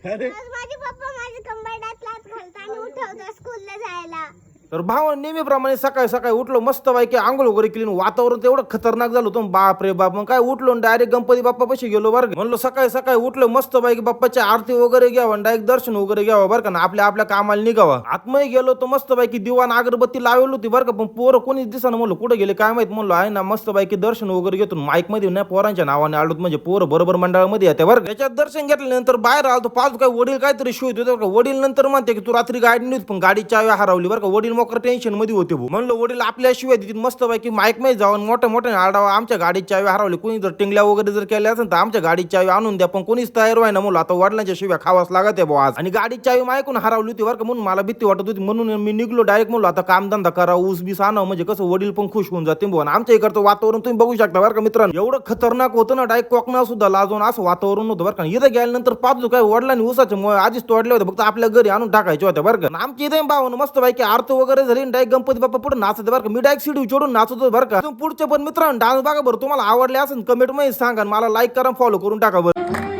अरे माझे पप्पा माझे कंबरडात लात घालतात आणि उठवतात स्कूलला जायला. तर भावा नेहमीप्रमाणे सकाळी सकाळी उठलो मस्त पैकी आंघोळ वगैरे केली वातावरण तेवढं खतरनाक झालं होतं बाप रे बाप. मग काय उठलो डायरेक्ट गणपती बाप्पा पाशी गेलो बरं का. म्हणलो सकाळी सकाळी उठलो मस्त पैकी बाप्पाची आरती वगैरे घ्यावं डायरेक्ट दर्शन वगैरे घ्यावं बरं का ना आपल्या आपल्या कामाला निघावा. आतमध्ये गेलो तर मस्त पैकी दिवाण अगरबत्ती लावली होती बरं का. पण पोरं कोणीच दिसना म्हणलं कुठे गेले काय माहित. म्हणलो आहे ना मस्त पैकी दर्शन वगैरे घेतो माईक मध्ये नाही पोरांच्या नावाने आलो म्हणजे पोरं बरोबर मंडळामध्ये येते बरं. त्याच्यात दर्शन घेतल्यानंतर बाहेर आलो पाच काय वडील काहीतरी शोध होते बरं का. वडील नंतर म्हणते की तू रात्री गाडी नव्हती पण गाडी चावी हरवली बरं का. वडील मोकर टेन्शन मध्ये होते भाऊ. म्हणलं वडील आपल्याशिवाय देतील मस्त पैकी माईक मध्ये जाऊन मोठ्या मोठ्या आडावा आमच्या गाडीची चावी हरवली. कोणी जर टिंगल्या वगैरे जर केल्या असेल तर आमच्या गाडीची चावी आणून द्या. पण कोणीच तयार व्हाय ना म्हणलं आता वडिलांच्या शिव्या खावाच लागत आहे भाऊ आज. आणि गाडीची चावी मायकून हरवली होती बरं का म्हणून मला भीती वाटत होती म्हणून मी निघलो डायरेक्ट म्हणलो आता कामधंदा करा ऊस बीस आणावं म्हणजे कसं वडील पण खुश होऊन जाते भाऊ. आमच्या इकडचं वातावरण तुम्ही बघू शकता बरं का मित्रांनो एवढं खतरनाक होतं ना डायरेक्ट कोकणा सुद्धा लाजून असं वातावरण होतं बरं का. इथं गेल्यानंतर पाच काय वडिलांनी ऊसाचे आधीच तोडले होते फक्त आपल्या घरी आणून टाकायचे होते बरं का. आमची इथे भावना मस्त पैकी आरती वगैरे झाली डायरेक्ट गणपती बाप्पा पुढे नाचत बरं का. मी डायरेक्ट सीडी चढून नाचतो बरं का. पुढचे पण मित्रांनो डान्स बघा बरं तुम्हाला आवडले असेल कमेंट मध्ये सांगा मला लाईक करा फॉलो करून टाका बरं.